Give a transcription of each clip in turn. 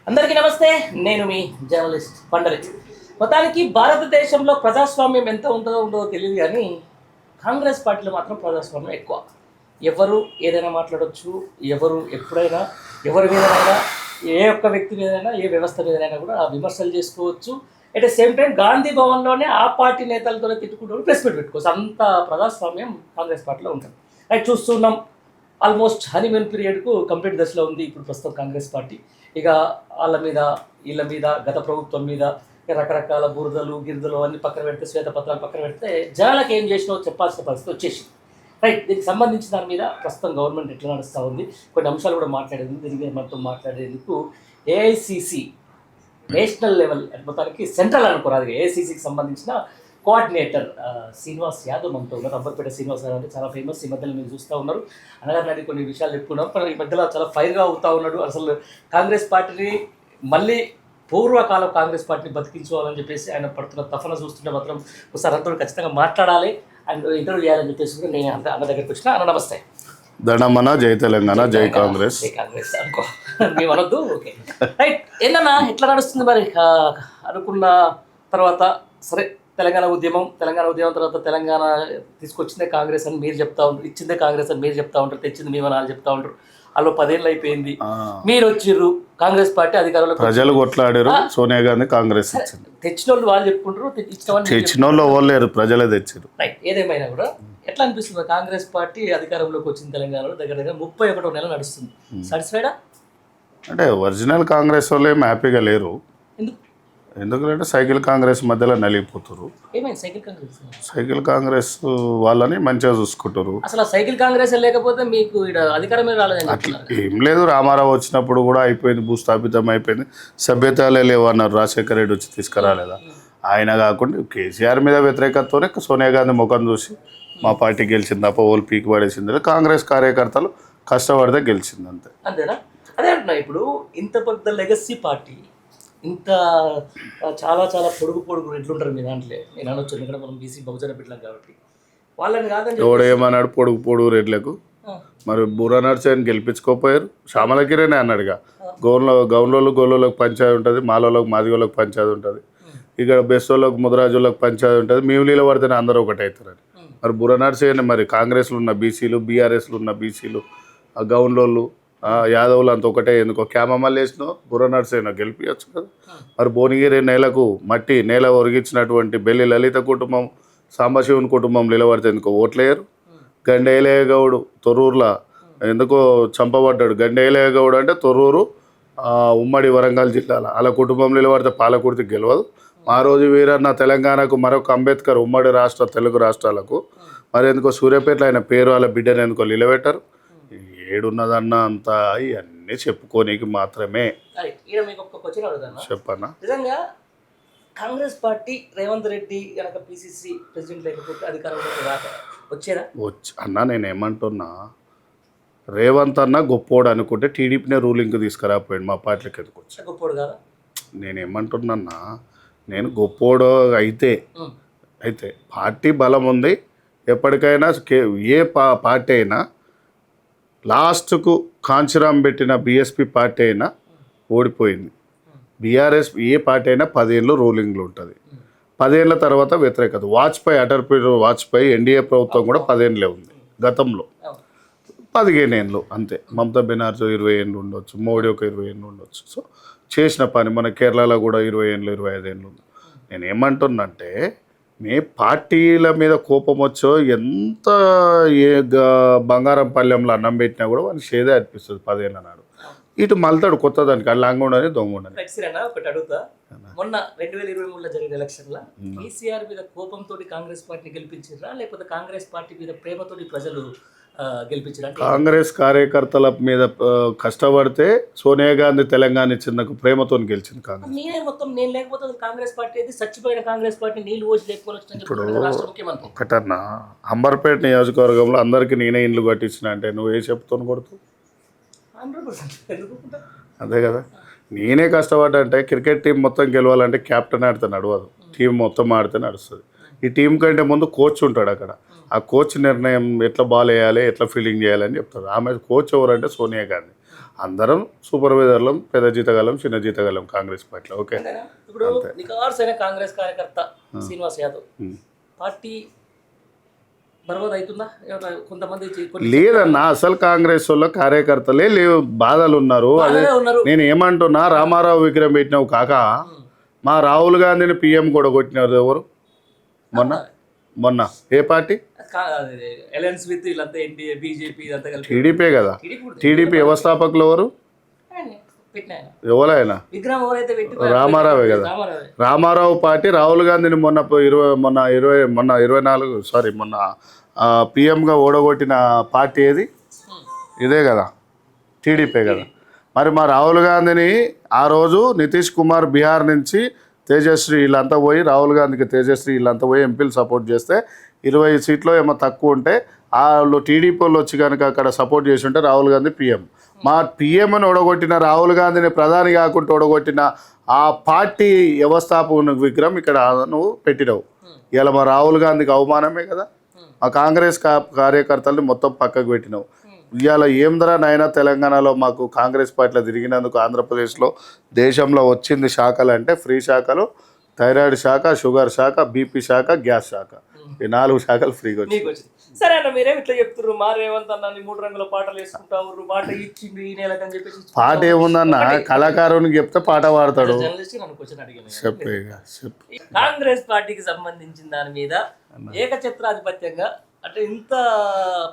అందరికీ నమస్తే. నేను మీ జర్నలిస్ట్ పండరి. మొత్తానికి భారతదేశంలో ప్రజాస్వామ్యం ఎంత ఉంటుందో తెలియదు, కానీ కాంగ్రెస్ పార్టీలో మాత్రం ప్రజాస్వామ్యం ఎక్కువ. ఎవరు ఏదైనా మాట్లాడవచ్చు, ఎవరు ఎప్పుడైనా ఎవరి మీదైనా, ఏ ఒక్క వ్యక్తి మీదైనా, ఏ వ్యవస్థ మీదైనా కూడా విమర్శలు చేసుకోవచ్చు. At the same time Gandhi భవన్లోనే ఆ పార్టీ నేతలతో తిట్టుకుంటూ ప్రెస్ మీట్ పెట్టుకోవచ్చు. అంత ప్రజాస్వామ్యం కాంగ్రెస్ పార్టీలో ఉంటుంది. రైట్, చూస్తున్నాం. ఆల్మోస్ట్ హనీమూన్ పీరియడ్కు కంప్లీట్ దశలో ఉంది ఇప్పుడు ప్రస్తుతం కాంగ్రెస్ పార్టీ. ఇక వాళ్ళ మీద వీళ్ళ మీద గత ప్రభుత్వం మీద రకరకాల బురదలు గిరిదలు అన్ని పక్కన పెడితే, శ్వేతపత్రాలు పక్కన పెడితే, జనాలకు ఏం చేసినావో చెప్పాల్సిన పరిస్థితి వచ్చేసింది. రైట్, దీనికి సంబంధించిన దాని మీద ప్రస్తుతం గవర్నమెంట్ ఎట్లా నడుస్తూ ఉంది, కొన్ని అంశాలు కూడా మాట్లాడేది. దీని మీద మనతో మాట్లాడేందుకు ఏఐసిసి నేషనల్ లెవెల్ మొత్తానికి సెంట్రల్ అనుకోరాదు, ఏఐసిసికి సంబంధించిన కోఆర్డినేటర్ శ్రీనివాస్ యాదవ్ మనతో ఉన్నారు. అంబర్పేట శ్రీనివాస్ యాదవ్ అంటే చాలా ఫేమస్. ఈ మధ్యలో మీరు చూస్తూ ఉన్నారు, అనగానే కొన్ని విషయాలు చెప్పుకున్నాం. కానీ ఈ మధ్యలో చాలా ఫైర్గా అవుతూ ఉన్నాడు. అసలు కాంగ్రెస్ పార్టీని మళ్ళీ పూర్వకాలం కాంగ్రెస్ పార్టీని బతికించుకోవాలని చెప్పేసి ఆయన పడుతున్న తపన చూస్తుంటే మాత్రం ఒకసారి అంతా ఖచ్చితంగా మాట్లాడాలి అండ్ ఇంటర్వ్యూ చేయాలని చెప్పేసి కూడా నేను అన్న దగ్గరికి వచ్చిన. అన్న నమస్తే. దండమన జై తెలంగాణ, జై కాంగ్రెస్. జై కాంగ్రెస్ అనుకో, మేము అనొద్దు. Okay, right. ఏంటన్నా ఎట్లా నడుస్తుంది మరి? అనుకున్న తర్వాత సరే, తెలంగాణ ఉద్యమం తర్వాత తెలంగాణ తీసుకొచ్చిందే కాంగ్రెస్ అని మీరు చెప్తా ఉంటారు, ఇచ్చిందే కాంగ్రెస్ అని మీరు చెప్తా ఉంటారు, తెచ్చింది మేము అని చెప్తా ఉంటారు. అలా 10 ఏళ్ళు అయిపోయింది, మీరు వచ్చిర్రు, కాంగ్రెస్ పార్టీ అధికారంలో, ప్రజలు కొట్లాడారు, సోనియా గాంధీ కాంగ్రెస్ తెచ్చిన వాళ్ళు వాళ్ళు చెప్పుకుంటారు, తెచ్చిన వాళ్ళు ఓలేరు, ప్రజలే తెచ్చారు. రైట్, ఏదేమైనా కూడా ఎట్లా అనిపిస్తుంది? కాంగ్రెస్ పార్టీ అధికారంలోకి వచ్చిన తెలంగాణలో దగ్గర 31వ నెల నడుస్తుంది. సాటిస్ఫైడా? అంటే ఒరిజినల్ కాంగ్రెస్ వాళ్ళు ఏం హ్యాపీగా లేరు. ఎందుకంటే సైకిల్ కాంగ్రెస్ మధ్యలో నలిగిపోతారు. సైకిల్ కాంగ్రెస్ వాళ్ళని మంచిగా చూసుకుంటారు. అసలు సైకిల్ కాంగ్రెస్ లేకపోతే మీకు అధికారమే రాలేదు. అట్లా ఏం లేదు, రామారావు వచ్చినప్పుడు కూడా అయిపోయింది, భూస్థాపితం అయిపోయింది, సభ్యతలే లేవన్నారు. రాజశేఖర రెడ్డి వచ్చి తీసుకురాలేదా? ఆయన కాకుండా కేసీఆర్ మీద వ్యతిరేకతతోనే సోనియా గాంధీ ముఖం చూసి మా పార్టీ గెలిచింది తప్ప ఓళ్ళు పీకి పడేసింది. కాంగ్రెస్ కార్యకర్తలు కష్టపడితే గెలిచింది, అంతే. అంతేనా? అదే అంటున్నా. ఇప్పుడు ఇంత పెద్ద లెగసీ పార్టీ, ఇంత చాలా చాలా పొడుగు ఎట్లుంటారు మీ దాంట్లో? నేను అనొచ్చు, ఎందుకంటే మనం బీసీ బహుజన బిడ్డలం కాబట్టి. వాళ్ళని కాదని ఎవడు ఏమన్నాడు పొడుగు రెడ్లకు? మరి బుర్రా నర్సయ్యని గెలిపించుకోపోయారు. శ్యామలగిరేనే అన్నాడుగా, గౌన్లోళ్ళకు పంచాయతీ ఉంటుంది, మాలోళ్ళకు మాదిగోళ్ళకు పంచాయతీ ఉంటుంది, ఇక్కడ బెస్తోళ్ళకు ముదరాజులకు పంచాయతీ ఉంటుంది, మేము నీళ్ళు పడితేనే అందరూ ఒకటి అవుతారని. మరి బుర్రా నర్సయ్యని మరి కాంగ్రెస్లో ఉన్న బీసీలు, బీఆర్ఎస్లో ఉన్న బీసీలు, ఆ గౌన్లోళ్ళు, యాదవులు అంత ఒకటే ఎందుకో క్యామమ్మలు వేసినో బుర్ర నర్సయ్యనో గెలిపించచ్చు కదా. మరి భువనగిరి నేల ఒరిగించినటువంటి బెల్లి లలిత కుటుంబం, సాంబశివుని కుటుంబం నిలబడితే ఎందుకో ఓట్లేయరు. గండేలయ్య గౌడు తొర్రూరులో ఎందుకో చంపబడ్డాడు. గండేలయ్య గౌడు అంటే తొర్రూరు ఉమ్మడి వరంగల్ జిల్లాలో, అలా కుటుంబం నిలబడితే పాలకుర్తి గెలవదు. ఆ రోజు వీరన్న తెలంగాణకు మరొక అంబేద్కర్ ఉమ్మడి తెలుగు రాష్ట్రాలకు, మరి ఎందుకో సూర్యాపేటలో ఆయన పేరు వాళ్ళ బిడ్డను ఎందుకో నిలబెట్టారు. ఏడున్నదన్న అంతా ఇవన్నీ చెప్పుకోనికి మాత్రమే. చెప్పన్నా, నిజంగా కాంగ్రెస్ పార్టీ రేవంత్ రెడ్డి కనుక పిసిసి ప్రెసిడెంట్ లేకపోతే అధికారంలోకి వచ్చేదా? అన్నా నేనేమంటున్నా, రేవంత్ అన్న గొప్పోడు అనుకుంటే టీడీపీనే రూలింగ్కి తీసుకురాపోయాడు, మా పార్టీకి ఎందుకు వచ్చి గొప్పోడు కాదా? నేనేమంటున్నా, నేను గొప్పోడు అయితే పార్టీ బలం ఉంది. ఎప్పటికైనా ఏ పార్టీ అయినా లాస్ట్కు కాంచీరాం పెట్టిన బీఎస్పీ పార్టీ అయినా ఓడిపోయింది. బీఆర్ఎస్ ఏ పార్టీ అయినా 10 ఏళ్ళు రూలింగ్లో ఉంటుంది. 10 ఏళ్ళ తర్వాత వ్యతిరేకత. అటల్ వాజ్పేయి ఎన్డీఏ ప్రభుత్వం కూడా 10 ఏళ్ళే ఉంది. గతంలో 15 ఏళ్ళు అంతే. మమతా బెనర్జీ 20 ఏళ్ళు ఉండొచ్చు, మోడీ ఒక 20 ఏళ్ళు ఉండొచ్చు. సో చేసిన పని మన కేరళలో కూడా 20 ఏళ్ళు 25 ఏళ్ళు ఉంది. నేను ఏమంటున్నంటే, మీ పార్టీల మీద కోపం వచ్చో ఎంత బంగారం పళ్ళెంలో అన్నం పెట్టినా కూడా వాడిని షేదే అనిపిస్తుంది 10 ఏళ్ళ నాడు. ఇటు మళ్తాడు కొత్త దానికి, అల్లంగా ఉండని దొంగ ఉండని. ఒకటి అడుగుతా, మొన్న 2023లో జరిగిన ఎలక్షన్లో కేసీఆర్ మీద కోపంతో కాంగ్రెస్ పార్టీని గెలిపించారా, లేకపోతే కాంగ్రెస్ పార్టీ మీద ప్రేమతోటి ప్రజలు గెలిపించారా? కాంగ్రెస్ కార్యకర్తల మీద కష్టపడితే సోనియా గాంధీ తెలంగాణ ఇచ్చిందకు ప్రేమతో గెలిచింది కాంగ్రెస్. నేను లేకపోతే కాంగ్రెస్ పార్టీ అది చచ్చిపోయిన కాంగ్రెస్ పార్టీ నీళ్ళు పోసి లేకపోతే. ఇప్పుడు ఒకటన్నా, అంబర్పేట నియోజకవర్గంలో అందరికీ నేనే ఇండ్లు కట్టించిన అంటే నువ్వు ఏ చెప్తాను కొడుతూ? అదే కదా, నేనే కష్టపడ్డా. అంటే క్రికెట్ టీం మొత్తం గెలవాలంటే కెప్టెన్ ఆడితే నడవదు, టీం మొత్తం ఆడితే నడుస్తుంది. ఈ టీం కంటే ముందు కోచ్ ఉంటాడు అక్కడ. ఆ కోచ్ నిర్ణయం ఎట్లా బాల్ వేయాలి, ఎట్లా ఫీల్డింగ్ చేయాలని చెప్తాడు. ఆమె కోచ్ ఎవరంటే సోనియా గాంధీ. అందరం సూపర్వైజర్లం, పెద్ద జీతగాలం, చిన్న జీతగాలం కాంగ్రెస్ పార్టీలో. ఓకే, అంతేనా? ఇప్పుడు నికార్సైన కాంగ్రెస్ కార్యకర్త శ్రీనివాస్ యాదవ్ పార్టీ బర్బాద్ అవుతుందా? కొంతమంది లేదన్నా, అసలు కాంగ్రెస్ వాళ్ళ కార్యకర్తలే లేవు, బాధలు ఉన్నారు. అదే ఉన్నారు. నేను ఏమంటున్నా, రామారావు విగ్రహం పెట్టినావు కాక మా రాహుల్ గాంధీని పిఎం కూడా కొట్టినారు ఎవరు మొన్న ఏ పార్టీ? అలయన్స్ విత్ వీళ్ళంతా ఎన్డీఏ, బీజేపీ ఇదంతా కలిపి టీడీపీ కదా. టీడీపీ వ్యవస్థాపకులు ఎవరు? ఎవరైనా రామారావే కదా. రామారావు పార్టీ రాహుల్ గాంధీని మొన్న 24 సారీ మొన్న పిఎంగా ఓడగొట్టిన పార్టీ ఏది? ఇదే కదా, టీడీపీ కదా. మరి మా రాహుల్ గాంధీని ఆ రోజు నితీష్ కుమార్ బీహార్ నుంచి తేజస్వి వీళ్ళంతా పోయి, రాహుల్ గాంధీకి తేజస్వి వీళ్ళంతా పోయి ఎంపీలు సపోర్ట్ చేస్తే 20 సీట్లు ఏమో తక్కువ ఉంటే వాళ్ళు టీడీపీ వాళ్ళు వచ్చి కనుక అక్కడ సపోర్ట్ చేసి ఉంటే రాహుల్ గాంధీ పీఎం. మా పీఎంని ఓడగొట్టిన రాహుల్ గాంధీని ప్రధాని కాకుండా ఓడగొట్టిన ఆ పార్టీ వ్యవస్థాపక విగ్రహం ఇక్కడ నువ్వు పెట్టినావు. ఇలా మా రాహుల్ గాంధీకి అవమానమే కదా. మా కాంగ్రెస్ కార్యకర్తల్ని మొత్తం పక్కకు పెట్టినావు. ఇవాళ ఏందరా నాయన, తెలంగాణలో మాకు కాంగ్రెస్ పార్టీలో తిరిగినందుకు ఆంధ్రప్రదేశ్లో దేశంలో వచ్చింది శాఖలు అంటే ఫ్రీ శాఖలు, థైరాయిడ్ శాఖ, షుగర్ శాఖ, బీపీ శాఖ, గ్యాస్ శాఖ, ఈ 4 శాఖలు ఫ్రీగా వచ్చింది. సరే అన్న, మీరేమి ఇట్లా చెప్తున్నారు? మా రేవంత్ అన్న 3 రంగుల పాటలు వేసుకుంటారు, పాట ఇచ్చింది ఈ నెలకు అని చెప్పేసి. పాట ఏముందన్న, కళాకారునికి చెప్తే పాట పాడతాడు. చెప్పు. కాంగ్రెస్ పార్టీకి సంబంధించిన దాని మీద ఏకఛత్రాధిపత్యంగా అంటే ఇంత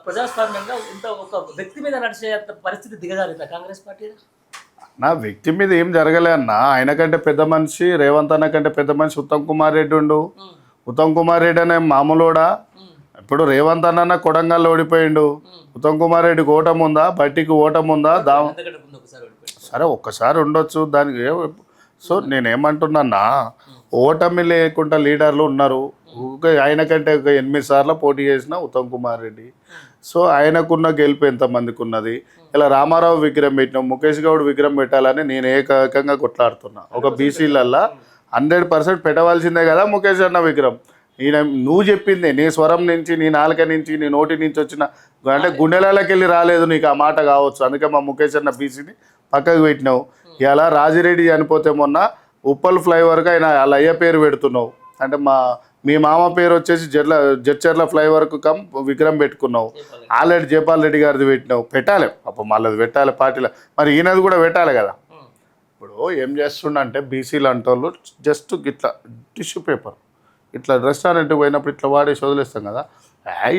ప్రజాస్వామ్యంగా ఇంత ఒక వ్యక్తి మీద నడిచే పరిస్థితి దిగజారిందా కాంగ్రెస్ పార్టీ? నా వ్యక్తి మీద ఏం జరగలే అన్న. ఆయన కంటే పెద్ద మనిషి, రేవంత్ అన్న కంటే పెద్ద మనిషి ఉత్తమ్ కుమార్ రెడ్డి ఉండు. ఉత్తమ్ కుమార్ రెడ్డి అనే మామూలుడా? ఇప్పుడు రేవంత్ అన్న కొడంగల్లో ఓడిపోయిండు. ఉత్తమ్ కుమార్ రెడ్డికి ఓటం ఉందా? బట్టికి ఓటం ఉందా? సరే ఒక్కసారి ఉండొచ్చు దానికి. సో నేనేమంటున్నా, ఓటమి లేకుండా లీడర్లు ఉన్నారు. ఆయన కంటే ఒక 8 సార్లు పోటీ చేసిన ఉత్తమ్ కుమార్ రెడ్డి. సో ఆయనకున్న గెలుపు ఎంతమందికి ఉన్నది? ఇలా రామారావు విగ్రహం పెట్టినాం, ముఖేష్ గౌడ్ విగ్రహం పెట్టాలని నేను ఏకంగా కొట్లాడుతున్నా. ఒక బీసీలల్లా 100% పెట్టవలసిందే కదా ముఖేష్ అన్న విగ్రహం. ఈయన నువ్వు చెప్పింది నీ స్వరం నుంచి, నీ నాలుక నుంచి, నీ నోటి నుంచి వచ్చిన అంటే గుండెలకి వెళ్ళి రాలేదు నీకు ఆ మాట కావచ్చు. అందుకే మా ముఖేష్ అన్న బీసీని పక్కకు పెట్టినావు. ఇలా రాజిరెడ్డి చనిపోతే మొన్న ఉప్పల్ ఫ్లైఓవర్గా ఆయన వాళ్ళ అయ్య పేరు పెడుతున్నావు. అంటే మీ మామ పేరు వచ్చేసి జడ్చర్ల ఫ్లైఓవర్కు విగ్రహం పెట్టుకున్నావు. ఆల్రెడీ జయపాల్ రెడ్డి గారిది పెట్టినావు. పెట్టాలి పాపం, మళ్ళీ పెట్టాలి పార్టీలో. మరి ఈయనది కూడా పెట్టాలి కదా. ఇప్పుడు ఏం చేస్తుండంటే బీసీలు అంటోళ్ళు జస్ట్ ఇట్లా టిష్యూ పేపర్ ఇట్లా రెస్టారెంట్కి పోయినప్పుడు ఇట్లా వాడేసి వదిలేస్తాం కదా.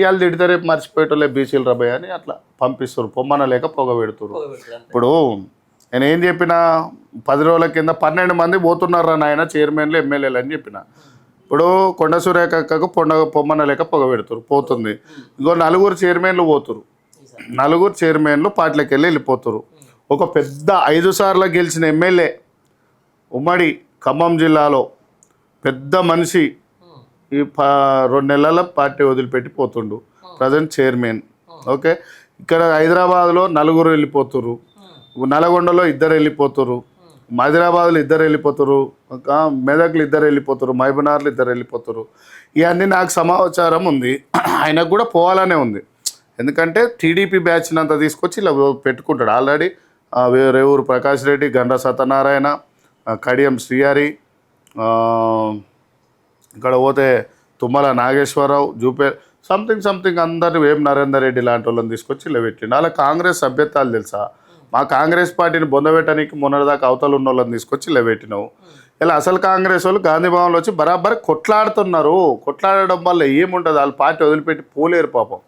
వాళ్ళు తిడితే రేపు మర్చిపోయేటోళ్ళే బీసీలు రబాయ్ అని అట్లా పంపిస్తారు. పొమ్మన లేక పొగ పెడుతున్నారు. ఇప్పుడు నేను ఏం చెప్పిన 10 రోజుల కింద 12 మంది పోతున్నారా నాయన చైర్మన్లు, ఎమ్మెల్యేలు అని చెప్పిన. ఇప్పుడు కొండ సురేఖకు పొమ్మన లేక పొగ పెడుతురు, పోతుంది. ఇంకో 4 చైర్మన్లు పోతురు. 4 చైర్మన్లు పార్టీలకు వెళ్ళిపోతురు. ఒక పెద్ద 5 సార్లు గెలిచిన ఎమ్మెల్యే ఉమ్మడి ఖమ్మం జిల్లాలో పెద్ద మనిషి ఈ 2 నెలల పార్టీ వదిలిపెట్టి పోతుండు, ప్రజెంట్ చైర్మన్. ఓకే, ఇక్కడ హైదరాబాద్లో 4 వెళ్ళిపోతురు, నల్గొండలో 2 వెళ్ళిపోతురు, హైదరాబాద్లో 2 వెళ్ళిపోతురు, మెదక్లు 2 వెళ్ళిపోతురు, మహబూబ్నగర్లో 2 వెళ్ళిపోతురు. ఇవన్నీ నాకు సమాచారం ఉంది. ఆయనకు కూడా పోవాలనే ఉంది. ఎందుకంటే టీడీపీ బ్యాచ్ని అంతా తీసుకొచ్చి ఇలా పెట్టుకుంటాడు. ఆల్రెడీ రేవూరు ప్రకాష్ రెడ్డి, గండ్ర సత్యనారాయణ, కడియం శ్రీహరి, ఇక్కడ పోతే తుమ్మల నాగేశ్వరరావు, సంథింగ్ అందరినీ వేం నరేందర్ రెడ్డి లాంటి వాళ్ళని తీసుకొచ్చి ఇలా పెట్టిండు. అలా కాంగ్రెస్ సభ్యత్వాలు తెలుసా? మా కాంగ్రెస్ పార్టీని బొందబెట్టడానికి మొన్నటిదాకా అవతల ఉన్న వాళ్ళని తీసుకొచ్చి ఇలా పెట్టినావు. ఇలా అసలు కాంగ్రెస్ వాళ్ళు గాంధీ భవన్లో వచ్చి బరాబర్ కొట్లాడుతున్నారు. కొట్లాడడం వల్ల ఏముంటుంది? వాళ్ళ పార్టీ వదిలిపెట్టి పోలేరు పాపం.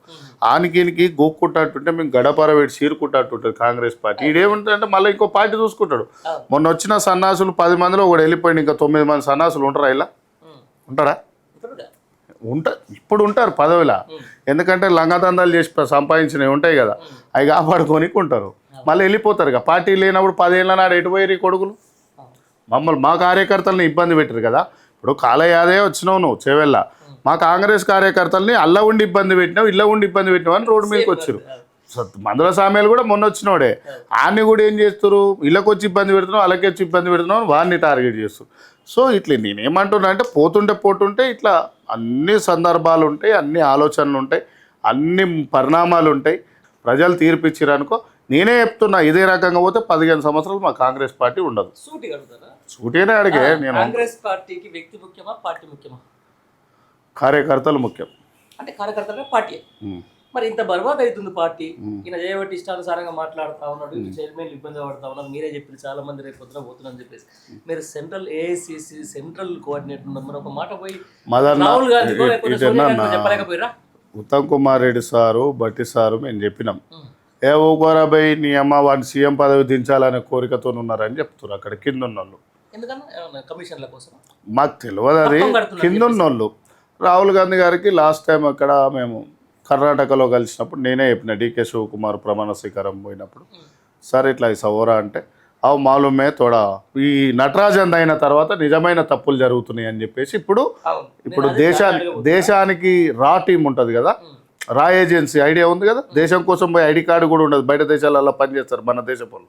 ఆనికినికి గోక్కుంటాటుంటే మేము గడపర పెట్టి చీరుకుంటాటుంటుంది కాంగ్రెస్ పార్టీ. ఇదేముంటుందంటే మళ్ళీ ఇంకో పార్టీ చూసుకుంటాడు. మొన్న వచ్చిన సన్నాసులు 10 మందిలో ఒకడు వెళ్ళిపోయింది, ఇంకా 9 మంది సన్నాసులు ఉంటారా? ఇలా ఉంటారా? ఇప్పుడు ఉంటారు పదవిలా. ఎందుకంటే లంగదందాలు చేసి సంపాదించినవి ఉంటాయి కదా, అవి కాపాడుకొని ఉంటారు. మళ్ళీ వెళ్ళిపోతారు కదా. పార్టీ లేనప్పుడు 10 ఏళ్ళ నాడు ఎటుపోయారు ఈ కొడుకులు? మా కార్యకర్తలని ఇబ్బంది పెట్టారు కదా. ఇప్పుడు కాలయాదే వచ్చినావు నువ్వు చేవెళ్ళ, మా కాంగ్రెస్ కార్యకర్తల్ని అల్ల ఉండి ఇబ్బంది పెట్టినావు, ఇళ్ళ ఉండి ఇబ్బంది పెట్టినావు అని రోడ్డు మీదకి వచ్చారు. మందుల సామ్యాలు కూడా మొన్న వచ్చినోడే. ఆన్ని కూడా ఏం చేస్తారు? ఇళ్ళకి వచ్చి ఇబ్బంది పెడుతున్నావు, అలాగే వచ్చి ఇబ్బంది పెడుతున్నావు, వాడిని టార్గెట్ చేస్తారు. సో ఇట్లా నేనేమంటున్నా అంటే పోతుంటే ఇట్లా అన్ని సందర్భాలు ఉంటాయి, అన్ని ఆలోచనలు ఉంటాయి, అన్ని పరిణామాలు ఉంటాయి. ప్రజలు తీర్పిచ్చిరనుకో నేనే చెప్తున్నా ఇదే రకంగా పోతే 15 సంవత్సరాలు మా కాంగ్రెస్ పార్టీ ఉండదు. సూటి అడుగుతారా? సూటిగానే అడిగే నేను. కాంగ్రెస్ పార్టీకి వ్యక్తి ముఖ్యమా పార్టీ ముఖ్యమా? కార్యకర్తలు ముఖ్యం. అంటే కార్యకర్తలే పార్టీ. మరి ఇంత బర్బాద్ అవుతుంది పార్టీ. ఈయన చేయబట్టి ఇష్టానుసారంగా మాట్లాడుతూ ఉన్నాడు, చైర్మన్ ఇబ్బంది పడతా ఉన్నారు. మీరే చెప్పారు చాలా మంది రేపు పొద్దున పోతున్నారని చెప్పేసి. మీరు సెంట్రల్ ఏఐసిసి సెంట్రల్ కోఆర్డినేటర్ ఉన్నారు, మరి ఒక మాట పోయి రాహుల్ గాంధీ చెప్పలేకపోయారా? ఉత్తమ్ కుమార్ రెడ్డి సారు బట్టి సారు మేము చెప్పినాం, ఏ ఊకోరా భయ్ నీ అమ్మ వాడిని సీఎం పదవి దించాలనే కోరికతో ఉన్నారని చెప్తున్నారు అక్కడ కింద ఉన్నోళ్ళు. ఎందుకన్నా కమిషన్ల కోసం మాకు తెలియదు, అది కింద ఉన్నోళ్ళు. రాహుల్ గాంధీ గారికి లాస్ట్ టైం అక్కడ మేము కర్ణాటకలో కలిసినప్పుడు నేనే చెప్పిన, డికే శివకుమార్ ప్రమాణ స్వీకారం పోయినప్పుడు, సార్ ఇట్లా సవోరా అంటే అవు మాలూమే తోడా ఈ నటరాజన్ అయిన తర్వాత నిజమైన తప్పులు జరుగుతున్నాయి అని చెప్పేసి ఇప్పుడు దేశానికి రా టీం ఉంటుంది కదా, రా ఏజెన్సీ ఐడియా ఉంది కదా, దేశం కోసం పోయి ఐడి కార్డు కూడా ఉండదు, బయట దేశాలలో పనిచేస్తారు మన దేశ వాళ్ళు.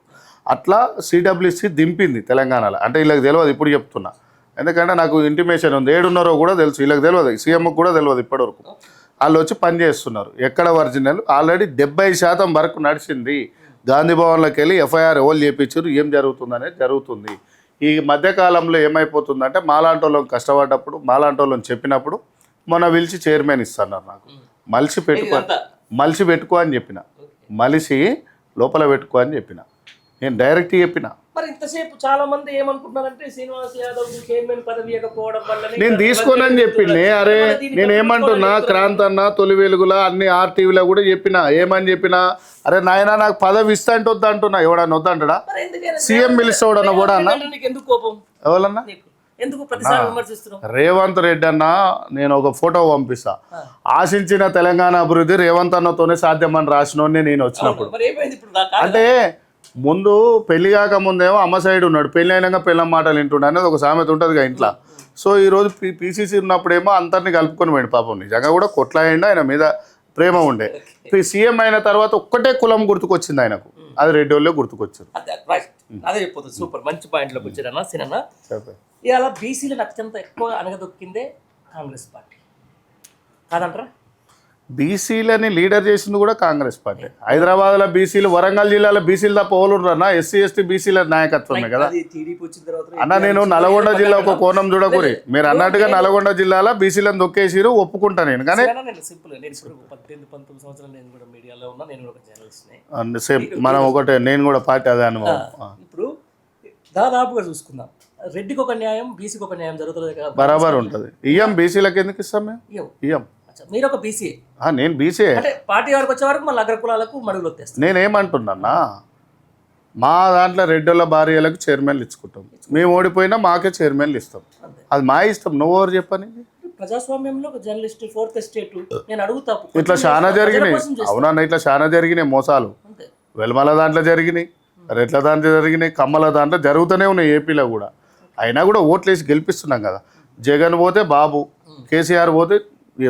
అట్లా సిడబ్ల్యూసి దింపింది తెలంగాణలో. అంటే వీళ్ళకి తెలియదు, ఇప్పుడు చెప్తున్నా, ఎందుకంటే నాకు ఇంటిమేషన్ ఉంది, 7:30 కూడా తెలుసు, వీళ్ళకి తెలియదు, సీఎంకి కూడా తెలియదు ఇప్పటివరకు. వాళ్ళు వచ్చి పని చేస్తున్నారు. ఎక్కడ ఒరిజినల్ ఆల్రెడీ 70% వరకు నడిచింది. గాంధీ భవన్లోకి వెళ్ళి ఎఫ్ఐఆర్ ఎవరు చేయించారు, ఏం జరుగుతుందనేది జరుగుతుంది. ఈ మధ్యకాలంలో ఏమైపోతుందంటే మాలాంటి వాళ్ళని కష్టపడ్డప్పుడు మాలాంటి వాళ్ళని చెప్పినప్పుడు మొన్న పిలిచి చైర్మన్ ఇస్తున్నారు నాకు, మలిసి పెట్టుకో అని చెప్పిన, మలిసి లోపల పెట్టుకో అని చెప్పిన, నేను డైరెక్ట్ చెప్పిన. మరి ఇంతసేపు చాలా మంది ఏమనుకుంటున్నారంటే శ్రీనివాస్ యాదవ్ చైర్మన్ పదవి ఇవ్వకపోవడం వల్ల నేను తీసుకోనని చెప్పిండే. అరే నేను ఏమంటున్నా, క్రాంత్ అన్న తొలి వెలుగుల అన్ని ఆర్టీవీలో కూడా చెప్పిన, ఏమని చెప్పినా, అరే నాయన నాకు పదవి ఇస్తా అంటే వద్దా అంటున్నా, ఎవడన్నా వద్దంటడా? సీఎం పిలుస్తాడన్నా కూడా అన్న, ఎవరన్నా రేవంత్ రెడ్డి అన్న నేను ఒక ఫోటో పంపిస్తా, ఆశించిన తెలంగాణ అభివృద్ధి రేవంత్ అన్నతోనే సాధ్యమని రాసినోడిని నేను వచ్చినప్పుడు. అంటే ముందు పెళ్లి కాక ముందేమో అమ్మ సైడ్ ఉన్నాడు, పెళ్లి అయినాక పిల్లం మాటలు వింటుండే అనేది ఒక సామెత ఉంటుంది ఇంట్లో. సో ఈరోజు పీసీసీ ఉన్నప్పుడేమో అందరినీ కలుపుకొని పోయింది పాపం, నిజంగా కూడా కొట్లాయండి, ఆయన మీద ప్రేమ ఉండే. సీఎం అయిన తర్వాత ఒక్కటే కులం గుర్తుకొచ్చింది ఆయనకు, అది రెడ్డి వాళ్ళే గుర్తుకొచ్చారు. అదే చెప్పొద్దు, సూపర్ మంచి పాయింట్లోకి వచ్చారన్న సినన్న. ఇలా బీసీలను అత్యంత ఎక్కువ అనగదొక్కిందే కాంగ్రెస్ పార్టీ కాదంటారా? బీసీలని లీడర్ చేసింది కూడా కాంగ్రెస్ పార్టీ. హైదరాబాద్లో బీసీలు, వరంగల్ జిల్లాలో బీసీలు తప్ప ఓలుర్రన్నా, ఎస్సీ ఎస్టీ బీసీల నాయకత్వమే కదా అన్న. నేను నల్గొండ జిల్లా ఒక కోణం చూడకూరి, మీరు అన్నట్టుగా నల్గొండ జిల్లాలో బీసీలను దొక్కేసిరు ఒప్పుకుంటా నేను, కానీ సేమ్ మనం ఒకటే, నేను కూడా పార్టీ అదే అనుభవం. ఇప్పుడు దాదాపుగా చూసుకుందాం, రెడ్డికి ఒక న్యాయం బీసీకి ఒక న్యాయం జరుగుతుంది కదా, బరాబర్ ఉంటుంది. ఇయ్యం బీసీలకు ఎందుకు ఇస్తాం మేము, ఇయ్యం. మీరు ఒక బీసీ, నేను బీసీ, పార్టీ వరకు వచ్చే వరకు మళ్ళీ అగ్ర కులాలకు మడుగులు వచ్చేస్తాయి. నేనేమంటున్నా, మా దాంట్లో రెడ్డిల భార్యలకు చైర్మన్లు ఇచ్చుకుంటాం, మేము ఓడిపోయినా మాకే చైర్మన్లు ఇస్తాం, అది మా ఇష్టం. నువ్వు ఎవరు చెప్పని? ప్రజాస్వామ్యంలో జర్నలిస్ట్ ఫోర్త్ ఎస్టేట్ నేను అడుగుతా, ఇట్లా చాలా జరిగినాయి. అవునన్నా, ఇట్లా చాలా జరిగినాయి మోసాలు. వెల్మల దాంట్లో జరిగినాయి, రెడ్ల దాంట్లో జరిగినాయి, కమ్మల దాంట్లో జరుగుతూనే ఉన్నాయి ఏపీలో కూడా. అయినా కూడా ఓట్లు వేసి గెలిపిస్తున్నాం కదా. జగన్ పోతే బాబు, కేసీఆర్ పోతే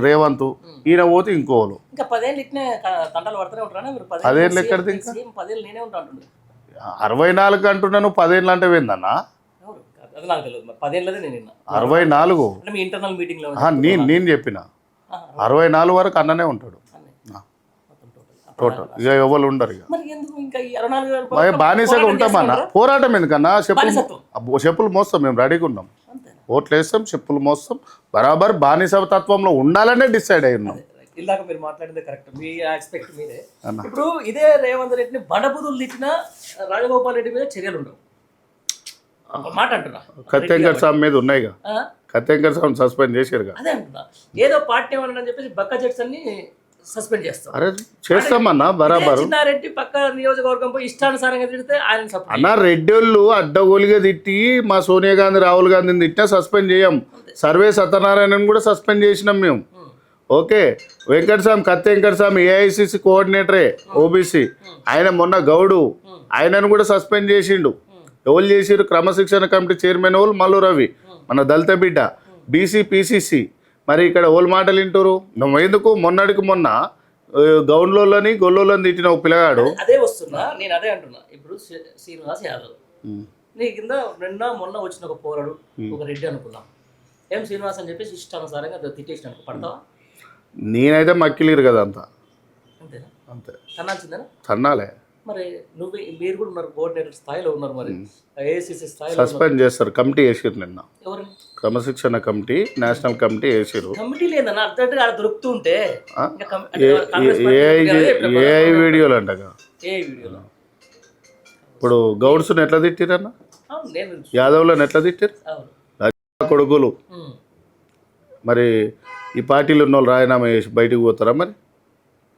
రేవంత్, ఈయన పోతే ఇంకోలు. ఇంకా 10 ఏళ్ళు ఇట్నే తంటాలు పడుతూనే ఉంటారా? 10 ఏళ్ళు ఎక్కడిది? ఇంకా 10 ఏళ్ళు నేనే ఉంటాను. 64 అంటున్నాను, 10 ఏళ్ళు అంటే ఏందన్నా? 64 నేను చెప్పిన 64 వరకు అన్ననే ఉంటాడు టోటల్, ఇక ఎవరు ఉండరు. ఇక బానిసగా ఉంటామన్నా, పోరాటం ఎందుకన్నా? చెప్పులు మోస్తాం, మేము రెడీగా ఉన్నాం, ఓట్లు వేస్తాం, చెప్పులు మోస్తాం, బరాబర్ బానిస తత్వంలో ఉండాలనే డిసైడ్ అయి ఉన్నాం. ఇందాక మీరు మాట్లాడింది కరెక్ట్, మీ ఎక్స్పెక్ట్ మీరే. ఇప్పుడు ఇదే రేవంత్ రెడ్డిని బండబుదులు తిట్టిన రాజగోపాల్ రెడ్డి మీద చర్యలు ఉండవు మాట అంటున్నా. కత్తెంకర్ స్వామి మీద ఉన్నాయిగా, కత్తెంకర్ స్వామి సస్పెండ్ చేశారుగా. అదే అంటున్నా, ఏదో పార్టీ అని చెప్పేసి బక్క జెట్స్ అన్ని సస్పెండ్ చేస్తాం. అరే చేస్తామన్నా బరాబర్. చిన్నారెడ్డి పక్క నియోజకవర్గం పోయి ఇష్టానుసారంగా తిడితే ఆయన అన్న, రెడ్డి వాళ్ళు అడ్డగోలుగా తిట్టి మా సోనియా గాంధీ రాహుల్ గాంధీని తిట్టినా సస్పెండ్ చేయం. సర్వే సత్యనారాయణని కూడా సస్పెండ్ చేసినాం మేము. ఓకే, వెంకటస్వామి కత్తి వెంకటస్వామి ఏఐసిసి కోఆర్డినేటరే ఓబీసీ, ఆయన మొన్న గౌడు, ఆయనను కూడా సస్పెండ్ చేసిండు. ఎవరు చేసిరు? క్రమశిక్షణ కమిటీ చైర్మన్ వాళ్ళు మల్లు రవి, మన దళిత బిడ్డ, బీసీ పీసీసీ. మరి ఇక్కడ ఓళ్ళు మాటలు వింటారు. నువ్వు ఎందుకు మొన్నటికి మొన్న గౌన్లోని గొల్లోని తిట్టిన ఒక పిల్లగాడు. అదే వస్తున్నా, నేను అదే అంటున్నా. ఇప్పుడు శ్రీనివాస్ యాదవ్ నీ కింద మొన్న వచ్చిన ఒక పోరాడు, ఒక రెడ్డి అనుకున్నాం, ఏం శ్రీనివాస్ అని చెప్పేసి ఇష్టానుసారంగా తిట్టేసిన పడతావా? నేనైతే మక్కిలేరు కదా అంతా, అంతేనా? అంతే, తన్నాల్సిందేనా? తన్నాలే. మరి మీరు కూడా ఉన్నారు, కోఆర్డినేటర్ స్థాయిలో ఉన్నారు, మరి ఏఐసిసి స్థాయిలో ఉన్నారు. సస్పెండ్ చేస్తారు, కమిటీ వేసారు నిన్న, ఎవరిని క్రమశిక్షణ కమిటీ, నేషనల్ కమిటీ వేసారు. కమిటీ లేదన్న అర్థం అలా దొరుకుతుంటే ఏఐ వీడియోలు అంటగా. ఏ వీడియోలో ఇప్పుడు గౌడ్స్ని ఎట్లా తిట్టిరన్న, అవును నేను యాదవ్లను ఎట్లా తిట్టారు అవును కొడుకులు. ఉమ్. మరి ఈ పార్టీలు ఉన్న వాళ్ళు రాజీనామా చేసి బయటకు పోతారా? మరి